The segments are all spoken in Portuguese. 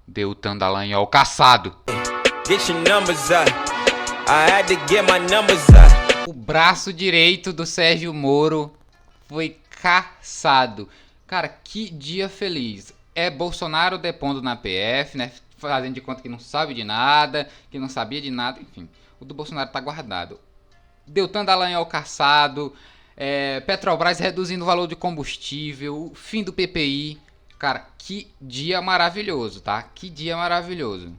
Deltan Dallagnol caçado. Get your numbers up. I had to get my numbers up. O braço direito do Sérgio Moro foi caçado. Cara, que dia feliz. É Bolsonaro depondo na PF, né? Fazendo de conta que não sabe de nada, que não sabia de nada, enfim. O do Bolsonaro tá guardado. Deltan Dallagnol caçado, Petrobras reduzindo o valor de combustível, fim do PPI. Cara, que dia maravilhoso, tá? Que dia maravilhoso.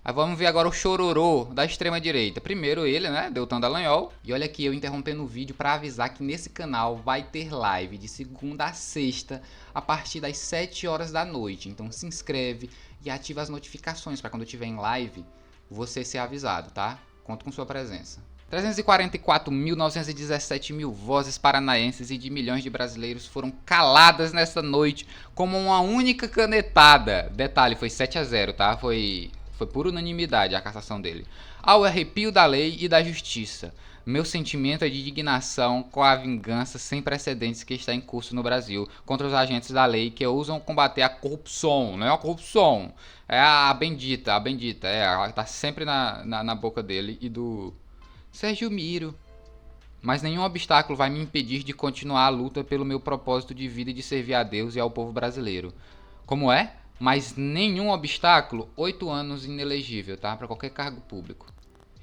Aí vamos ver agora o chororô da extrema direita. Primeiro ele, né, Deltan Dallagnol. E olha aqui eu interrompendo o vídeo para avisar que nesse canal vai ter live de segunda a sexta a partir das 7 horas da noite. Então se inscreve e ativa as notificações para quando eu estiver em live você ser avisado, tá? Conto com sua presença. 344.917 mil vozes paranaenses e de milhões de brasileiros foram caladas nessa noite como uma única canetada. Detalhe, foi 7-0, tá? Foi por unanimidade a cassação dele. Ao arrepio da lei e da justiça, meu sentimento é de indignação com a vingança sem precedentes que está em curso no Brasil contra os agentes da lei que ousam combater a corrupção. Não é a corrupção, é a bendita, tá sempre na boca dele e do Sérgio Miro. Mas nenhum obstáculo vai me impedir de continuar a luta pelo meu propósito de vida e de servir a Deus e ao povo brasileiro. Como é? Mas nenhum obstáculo, 8 anos inelegível, tá? Para qualquer cargo público.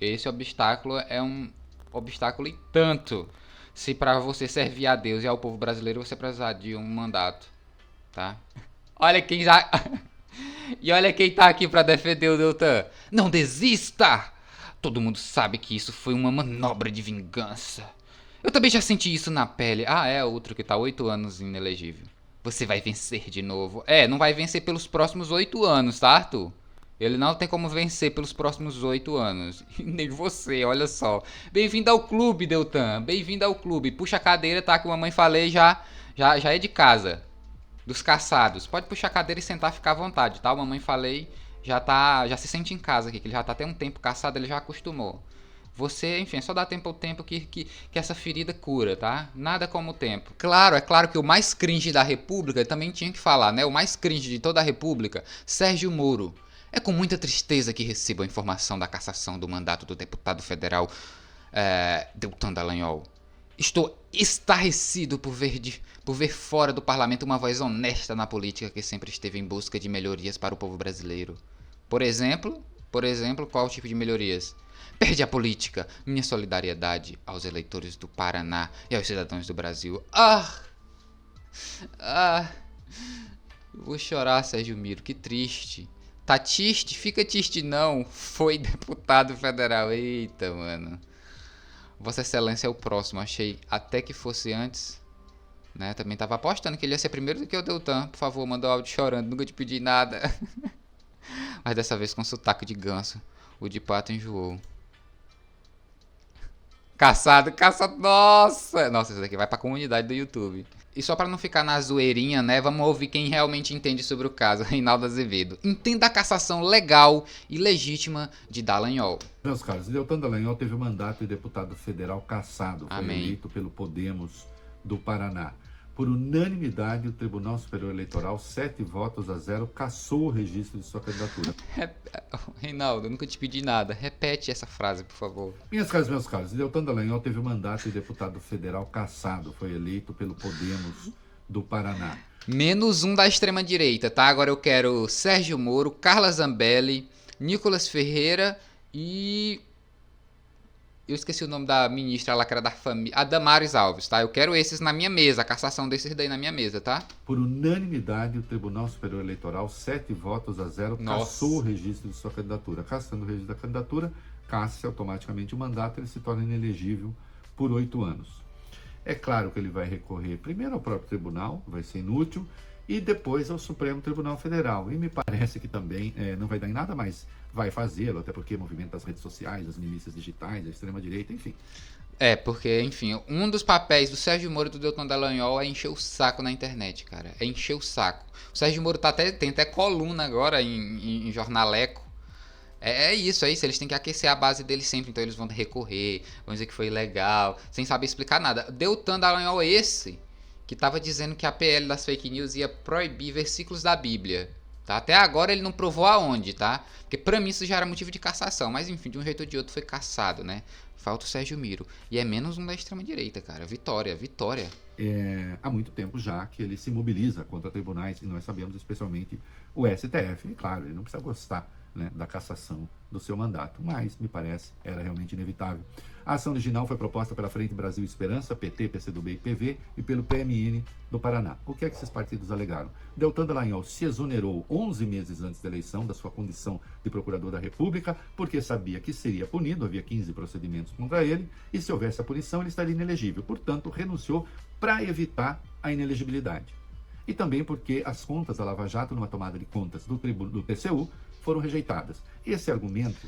Esse obstáculo é um obstáculo e tanto. Se para você servir a Deus e ao povo brasileiro você precisar de um mandato, tá? Olha quem já... E olha quem tá aqui para defender o Deltan. Não desista! Todo mundo sabe que isso foi uma manobra de vingança. Eu também já senti isso na pele. Ah, é outro que tá 8 anos inelegível. Você vai vencer de novo. Não vai vencer pelos próximos 8 anos, tá, Arthur? Ele não tem como vencer pelos próximos 8 anos. Nem você, olha só. Bem-vindo ao clube, Deltan. Bem-vindo ao clube. Puxa a cadeira, tá? Que a mamãe falei já é de casa. Dos caçados. Pode puxar a cadeira e sentar, ficar à vontade, tá? A mamãe falei já se sente em casa aqui. Que ele já tá até um tempo caçado, ele já acostumou. Você, enfim, só dá tempo ao tempo que essa ferida cura, tá? Nada como o tempo. Claro, é claro que o mais cringe da República, também tinha que falar, né? O mais cringe de toda a República, Sérgio Moro. É com muita tristeza que recebo a informação da cassação do mandato do deputado federal Deltan Dallagnol. Estou estarrecido por ver fora do parlamento uma voz honesta na política que sempre esteve em busca de melhorias para o povo brasileiro. Por exemplo, qual tipo de melhorias? Perde a política. Minha solidariedade aos eleitores do Paraná e aos cidadãos do Brasil. Vou chorar, Sérgio Miro, que triste. Tá triste? Fica triste não. Foi deputado federal. Eita, mano. Vossa Excelência é o próximo. Achei até que fosse antes. Né? Também tava apostando que ele ia ser primeiro do que o Deltan. Por favor, manda o áudio chorando. Nunca te pedi nada. Mas dessa vez com sotaque de ganso. O de pato enjoou. Caçado. Nossa, isso daqui vai pra comunidade do YouTube. E só pra não ficar na zoeirinha, né, vamos ouvir quem realmente entende sobre o caso, Reinaldo Azevedo. Entenda a cassação legal e legítima de Dallagnol. Meus caros, Deltan Dallagnol teve o mandato de deputado federal cassado. Foi Amém. eleito pelo Podemos do Paraná. Por unanimidade, o Tribunal Superior Eleitoral, 7-0, cassou o registro de sua candidatura. Reinaldo, eu nunca te pedi nada. Repete essa frase, por favor. Minhas caras, meus caros, Deltan Dallagnol teve o mandato de deputado federal cassado. Foi eleito pelo Podemos do Paraná. Menos um da extrema-direita, tá? Agora eu quero Sérgio Moro, Carla Zambelli, Nicolas Ferreira e... Eu esqueci o nome da ministra lá que era da família. A Damares Alves, tá? Eu quero esses na minha mesa, a cassação desses daí na minha mesa, tá? Por unanimidade, o Tribunal Superior Eleitoral, 7-0, cassou o registro de sua candidatura. Cassando o registro da candidatura, casse automaticamente o mandato, ele se torna inelegível por 8 anos. É claro que ele vai recorrer primeiro ao próprio tribunal, vai ser inútil, e depois ao Supremo Tribunal Federal. E me parece que também não vai dar em nada, mas vai fazê-lo, até porque movimento das redes sociais, as milícias digitais, a extrema-direita, enfim. Porque, enfim, um dos papéis do Sérgio Moro e do Deltan Dallagnol é encher o saco na internet, cara. É encher o saco. O Sérgio Moro tem até coluna agora em Jornaleco. É isso, eles têm que aquecer a base deles sempre, então eles vão recorrer, vão dizer que foi ilegal, sem saber explicar nada. Deltan Dallagnol esse que tava dizendo que a PL das fake news ia proibir versículos da Bíblia. Tá? Até agora ele não provou aonde, tá? Porque pra mim isso já era motivo de cassação. Mas enfim, de um jeito ou de outro foi cassado, né? Falta o Sérgio Miro. E é menos um da extrema-direita, cara. Vitória, vitória. Há muito tempo já que ele se mobiliza contra tribunais, e nós sabemos especialmente o STF. E claro, ele não precisa gostar, né, da cassação do seu mandato, mas me parece era realmente inevitável. A ação original foi proposta pela Frente Brasil Esperança, PT, PCdoB e PV, e pelo PMN do Paraná. O que é que esses partidos alegaram? Deltan Dallagnol se exonerou 11 meses antes da eleição da sua condição de procurador da República, porque sabia que seria punido, havia 15 procedimentos contra ele, e se houvesse a punição ele estaria inelegível. Portanto, renunciou para evitar a inelegibilidade. E também porque as contas da Lava Jato, numa tomada de contas do TCU, foram rejeitadas. Esse argumento...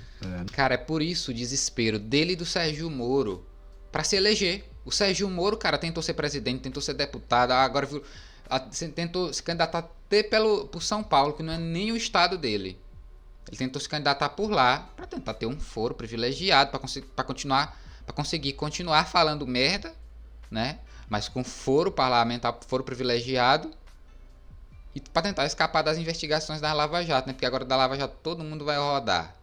Cara, é por isso o desespero dele e do Sérgio Moro pra se eleger. O Sérgio Moro, cara, tentou ser presidente, tentou ser deputado, agora tentou se candidatar até por São Paulo, que não é nem o estado dele. Ele tentou se candidatar por lá pra tentar ter um foro privilegiado, pra conseguir continuar falando merda, né? Mas com foro parlamentar, foro privilegiado, e para tentar escapar das investigações da Lava Jato, né? Porque agora da Lava Jato todo mundo vai rodar.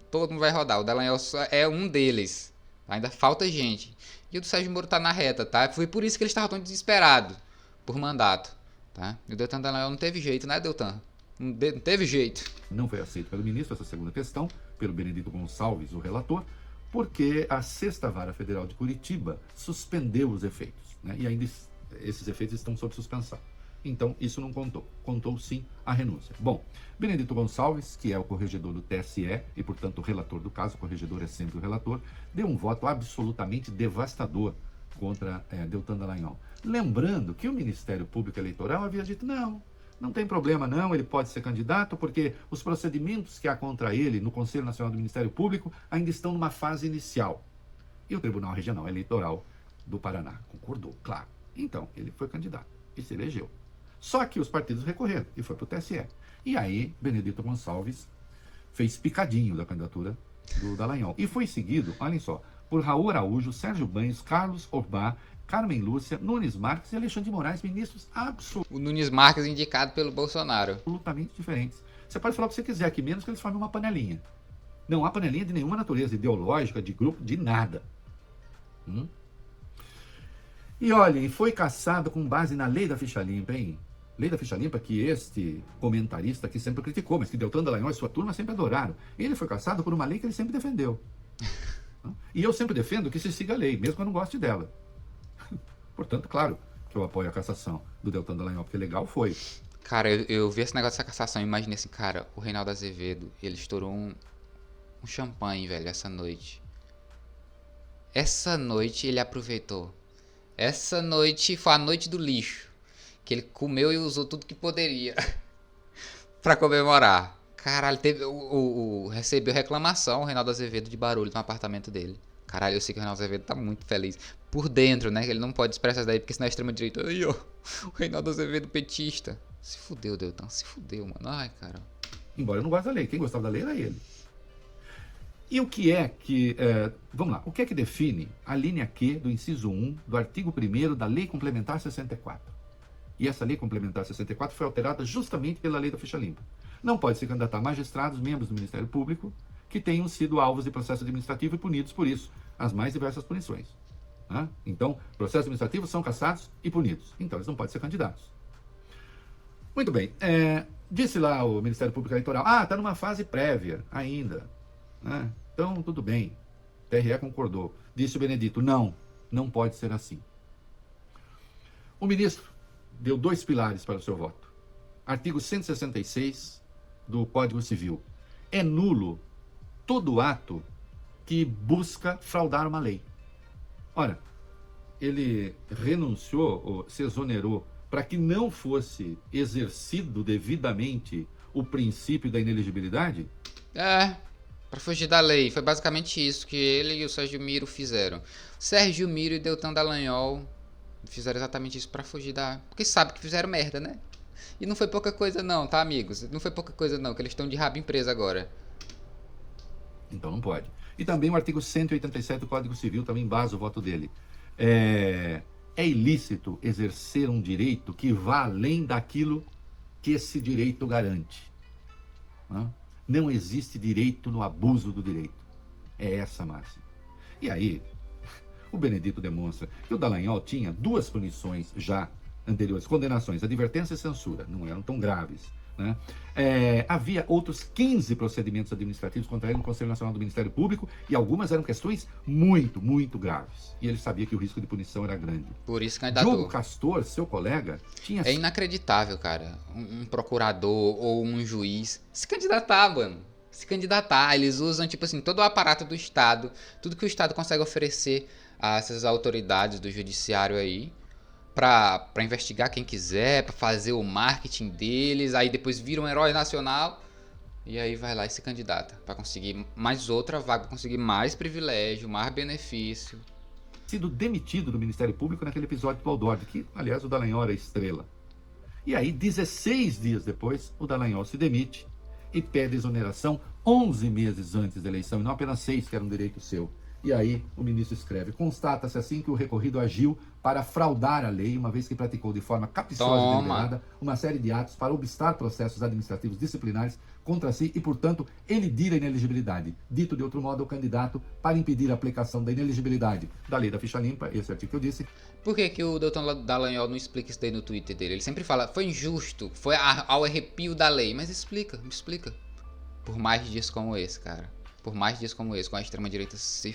Todo mundo vai rodar. O Dallagnol é um deles. Ainda falta gente. E o do Sérgio Moro tá na reta, tá? Foi por isso que eles estavam tão desesperados por mandato, tá? E o Deltan Dallagnol não teve jeito, né, Deltan? Não teve jeito. Não foi aceito pelo ministro essa segunda questão, pelo Benedito Gonçalves, o relator, porque a Sexta Vara Federal de Curitiba suspendeu os efeitos, né? E ainda esses efeitos estão sob suspensão. Então, isso não contou. Contou, sim, a renúncia. Bom, Benedito Gonçalves, que é o corregedor do TSE e, portanto, o relator do caso, o corregedor é sempre o relator, deu um voto absolutamente devastador contra Deltan Dallagnol. Lembrando que o Ministério Público Eleitoral havia dito, não tem problema não, ele pode ser candidato, porque os procedimentos que há contra ele no Conselho Nacional do Ministério Público ainda estão numa fase inicial. E o Tribunal Regional Eleitoral do Paraná concordou, claro. Então, ele foi candidato e se elegeu. Só que os partidos recorreram e foi para o TSE. E aí, Benedito Gonçalves fez picadinho da candidatura do Dallagnol. E foi seguido, olhem só, por Raul Araújo, Sérgio Banhos, Carlos Orbach, Carmen Lúcia, Nunes Marques e Alexandre de Moraes, ministros O Nunes Marques indicado pelo Bolsonaro. absolutamente diferentes. Você pode falar o que você quiser aqui, menos que eles formem uma panelinha. Não há panelinha de nenhuma natureza ideológica, de grupo, de nada. E olhem, foi cassado com base na lei da ficha limpa, hein? Lei da ficha limpa que este comentarista aqui sempre criticou, mas que Deltan Dallagnol e sua turma sempre adoraram. Ele foi cassado por uma lei que ele sempre defendeu. E eu sempre defendo que se siga a lei, mesmo que eu não goste dela. Portanto, claro que eu apoio a cassação do Deltan Dallagnol, porque legal foi. Cara, eu vi esse negócio dessa cassação e imaginei assim, cara, o Reinaldo Azevedo, ele estourou um champanhe, velho, essa noite. Essa noite ele aproveitou. Essa noite foi a noite do lixo. Que ele comeu e usou tudo que poderia pra comemorar. Caralho, recebeu reclamação o Reinaldo Azevedo de barulho no apartamento dele. Caralho, eu sei que o Reinaldo Azevedo tá muito feliz. Por dentro, né? Ele não pode expressar isso daí, porque senão é extrema-direita. Aí, ó, o Reinaldo Azevedo petista. Se fudeu, Deltan, se fudeu, mano. Ai, cara. Embora eu não goste da lei. Quem gostava da lei era ele. E o que é que... vamos lá. O que é que define a linha Q do inciso 1 do artigo 1º da Lei Complementar 64? E essa Lei Complementar 64 foi alterada justamente pela Lei da Ficha Limpa. Não pode se candidatar magistrados, membros do Ministério Público, que tenham sido alvos de processo administrativo e punidos por isso, as mais diversas punições. Então, processos administrativos são cassados e punidos. Então, eles não podem ser candidatos. Muito bem. Disse lá o Ministério Público Eleitoral, está numa fase prévia ainda. Então, tudo bem. O TRE concordou. Disse o Benedito, não pode ser assim. O ministro deu 2 pilares para o seu voto. Artigo 166 do Código Civil. É nulo todo ato que busca fraudar uma lei. Ora, ele renunciou ou se exonerou para que não fosse exercido devidamente o princípio da inelegibilidade? Pra fugir da lei. Foi basicamente isso que ele e o Sérgio Miro fizeram. Sérgio Miro e Deltan Dallagnol fizeram exatamente isso pra fugir da... Porque sabe que fizeram merda, né? E não foi pouca coisa não, tá, amigos? Não foi pouca coisa não, que eles estão de rabo em presa agora. Então não pode. E também o artigo 187 do Código Civil também embasa o voto dele. É ilícito exercer um direito que vá além daquilo que esse direito garante. Não existe direito no abuso do direito. É essa a máxima. E aí, o Benedito demonstra que o Dallagnol tinha 2 punições já anteriores, condenações, advertência e censura, não eram tão graves. Né? Havia outros 15 procedimentos administrativos contra ele no Conselho Nacional do Ministério Público e algumas eram questões muito, muito graves. E ele sabia que o risco de punição era grande. Por isso candidatou. Diogo Castor, seu colega, tinha... É inacreditável, cara. Um procurador ou um juiz se candidatar, mano. Se candidatar. Eles usam, tipo assim, todo o aparato do Estado, tudo que o Estado consegue oferecer a essas autoridades do judiciário aí, pra investigar quem quiser, pra fazer o marketing deles, aí depois vira um herói nacional e aí vai lá e se candidata pra conseguir mais outra vaga, pra conseguir mais privilégio, mais benefício. Sido demitido do Ministério Público naquele episódio do Aldorf, que, aliás, o Dallagnol era estrela. E aí, 16 dias depois, o Dallagnol se demite e pede exoneração 11 meses antes da eleição, e não apenas 6, que era um direito seu. E aí o ministro escreve: constata-se assim que o recorrido agiu para fraudar a lei, uma vez que praticou de forma caprichosa e deliberada uma série de atos para obstar processos administrativos disciplinares contra si e, portanto, elidir a ineligibilidade. Dito de outro modo, o candidato, para impedir a aplicação da ineligibilidade da lei da ficha limpa, esse artigo que eu disse. Por que que o doutor Dallagnol não explica isso daí no Twitter dele? Ele sempre fala, foi injusto, foi ao arrepio da lei. Mas explica, me explica. Por mais dias como esse, cara. Por mais dias como esse, com a extrema-direita se